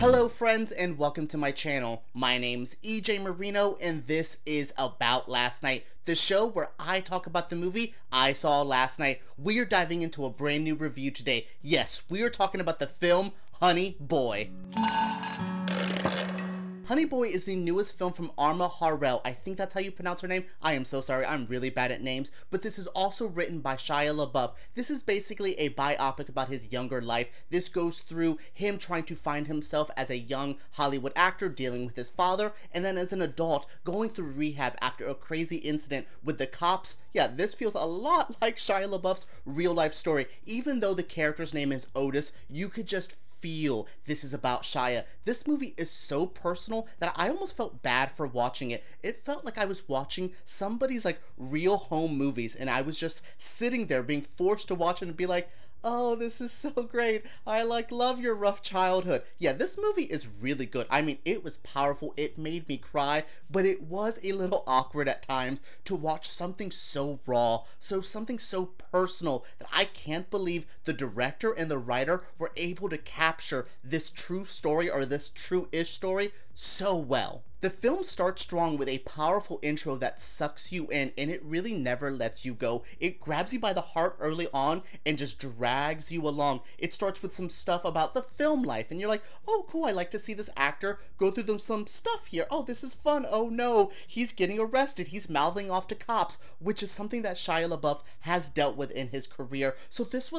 Hello friends and welcome to my channel. My name's EJ Marino and this is About Last Night, the show where I talk about the movie I saw last night. We are diving into a brand new review today. Yes, we are talking about the film Honey Boy. Honey Boy is the newest film from Alma Har'el. I think that's how you pronounce her name. I am so sorry, I'm really bad at names. But this is also written by Shia Labeouf. This is basically a biopic about his younger life. This goes through him trying to find himself as a young Hollywood actor, dealing with his father, and then as an adult, going through rehab after a crazy incident with the cops. Yeah, this feels a lot like Shia Labeouf's real life story. Even though the character's name is Otis, you could just feel this is about Shia. This movie is so personal that I almost felt bad for watching it. It felt like I was watching somebody's like real home movies and I was just sitting there being forced to watch it and be like, oh, this is so great. I love your rough childhood. Yeah, this movie is really good. I mean, it was powerful. It made me cry, but it was a little awkward at times to watch something so raw, something so personal that I can't believe the director and the writer were able to capture this true story or this true-ish story so well. The film starts strong with a powerful intro that sucks you in and it really never lets you go. It grabs you by the heart early on and just drags you along. It starts with some stuff about the film life and you're like, oh cool, I like to see this actor go through some stuff here. Oh, this is fun. Oh no, he's getting arrested. He's mouthing off to cops, which is something that Shia Labeouf has dealt with in his career. So this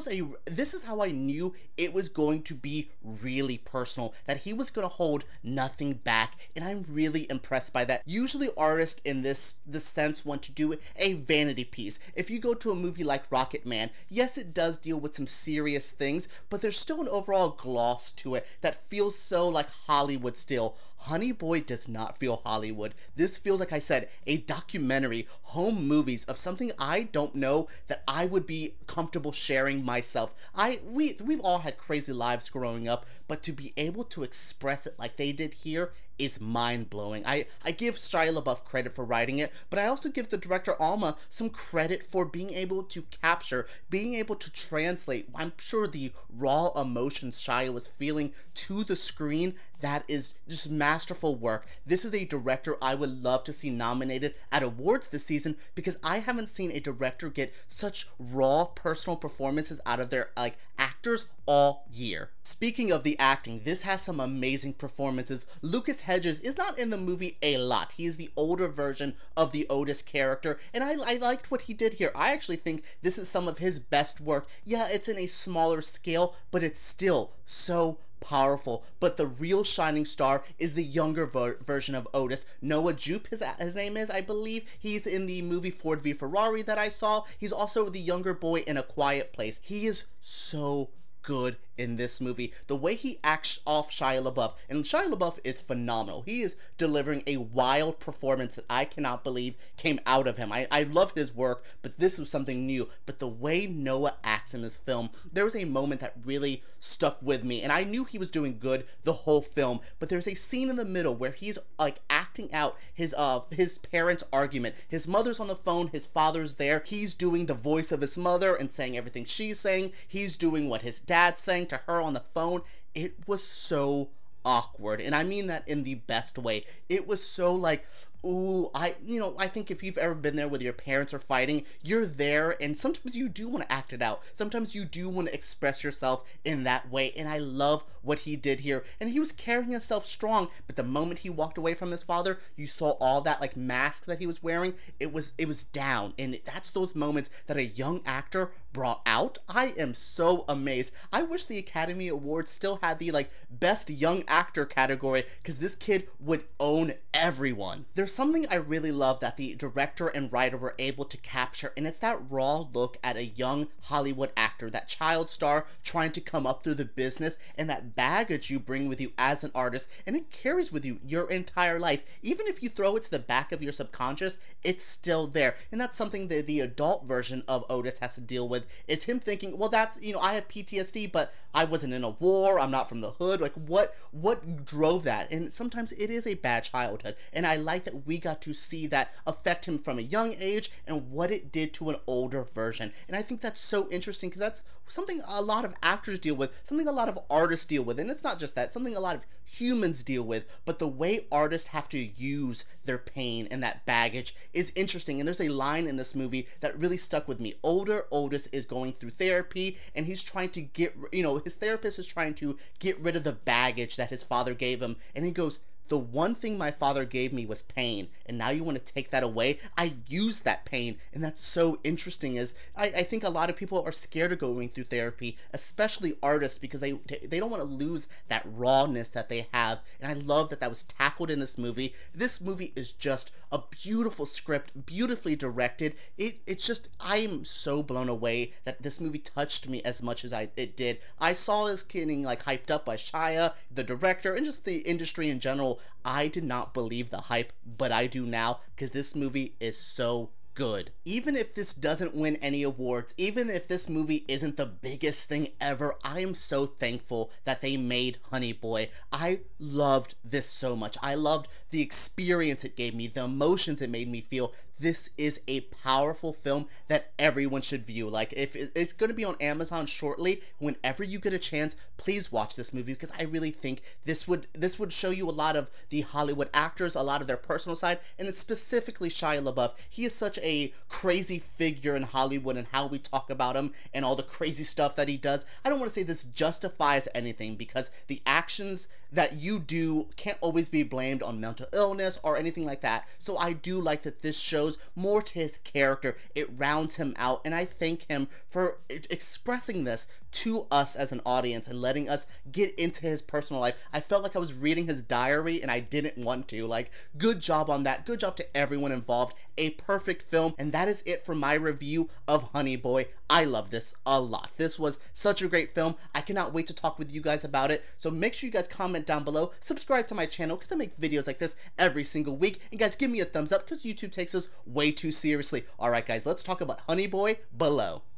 is how I knew it was going to be really personal, that he was going to hold nothing back, and I'm really impressed by that. Usually artists in this sense want to do a vanity piece. If you go to a movie like Rocket Man, yes, it does deal with some serious things, but there's still an overall gloss to it that feels so like Hollywood still. Honey Boy does not feel Hollywood. This feels, like I said, a documentary, home movies of something I don't know that I would be comfortable sharing myself. We've all had crazy lives growing up, but to be able to express it like they did here is mind-blowing. I give Shia Labeouf credit for writing it, but I also give the director Alma some credit for being able to capture, being able to translate, I'm sure, the raw emotions Shia was feeling to the screen. That is just masterful work. This is a director I would love to see nominated at awards this season because I haven't seen a director get such raw personal performances out of their actors all year. Speaking of the acting, this has some amazing performances. Hedges is not in the movie a lot. He is the older version of the Otis character, and I liked what he did here. I actually think this is some of his best work. Yeah, it's in a smaller scale, but it's still so powerful. But the real shining star is the younger version of Otis. Jupe, his name is, I believe. He's in the movie Ford v Ferrari that I saw. He's also the younger boy in A Quiet Place. He is so good in this movie. The way he acts off Shia Labeouf, and Shia Labeouf is phenomenal. He is delivering a wild performance that I cannot believe came out of him. I love his work, but this was something new. But the way Noah acts in this film, there was a moment that really stuck with me, and I knew he was doing good the whole film, but there's a scene in the middle where he's acting out his parents' argument. His mother's on the phone, his father's there. He's doing the voice of his mother and saying everything she's saying. He's doing what his dad's saying to her on the phone. It was so awkward, and I mean that in the best way. It was so like, ooh, I think if you've ever been there with your parents are fighting, you're there, and sometimes you do want to act it out. Sometimes you do want to express yourself in that way, and I love what he did here. And he was carrying himself strong, but the moment he walked away from his father, you saw all that mask that he was wearing. It was down, and that's those moments that a young actor brought out. I am so amazed. I wish the Academy Awards still had the best young actor category, because this kid would own everyone. There's something I really love that the director and writer were able to capture, and it's that raw look at a young Hollywood actor, that child star trying to come up through the business, and that baggage you bring with you as an artist, and it carries with you your entire life. Even if you throw it to the back of your subconscious, it's still there. And that's something that the adult version of Otis has to deal with, is him thinking, well, that's, I have PTSD, but I wasn't in a war, I'm not from the hood. What drove that? And sometimes it is a bad childhood, and I like that that we got to see that affect him from a young age and what it did to an older version. And I think that's so interesting because that's something a lot of actors deal with, something a lot of artists deal with, and it's not just that, something a lot of humans deal with, but the way artists have to use their pain and that baggage is interesting. And there's a line in this movie that really stuck with me. Older Otis is going through therapy, and he's trying to get, his therapist is trying to get rid of the baggage that his father gave him, and he goes, "The one thing my father gave me was pain, and now you want to take that away? I use that pain." And that's so interesting, is I think a lot of people are scared of going through therapy, especially artists, because they don't want to lose that rawness that they have. And I love that that was tackled in this movie. This movie is just a beautiful script, beautifully directed. It's just, I am so blown away that this movie touched me as much as it did. I saw this getting like hyped up by Shia, the director, and just the industry in general. I did not believe the hype, but I do now, because this movie is so good. Even if this doesn't win any awards, even if this movie isn't the biggest thing ever, I am so thankful that they made Honey Boy. I loved this so much. I loved the experience it gave me, the emotions it made me feel. This is a powerful film that everyone should view. Like, if it's going to be on Amazon shortly, whenever you get a chance, please watch this movie, because I really think this would show you a lot of the Hollywood actors, a lot of their personal side, and it's specifically Shia LaBeouf. He is such a crazy figure in Hollywood, and how we talk about him and all the crazy stuff that he does. I don't want to say this justifies anything, because the actions that you do can't always be blamed on mental illness or anything like that. So I do like that this shows more to his character. It rounds him out, and I thank him for expressing this to us as an audience and letting us get into his personal life. I felt like I was reading his diary, and I didn't want to. Like, good job on that. Good job to everyone involved. A perfect film. And that is it for my review of Honey Boy. I love this a lot. This was such a great film. I cannot wait to talk with you guys about it. So make sure you guys comment down below, subscribe to my channel, because I make videos like this every single week, and guys, give me a thumbs up, because YouTube takes us way too seriously. Alright guys, let's talk about Honey Boy below.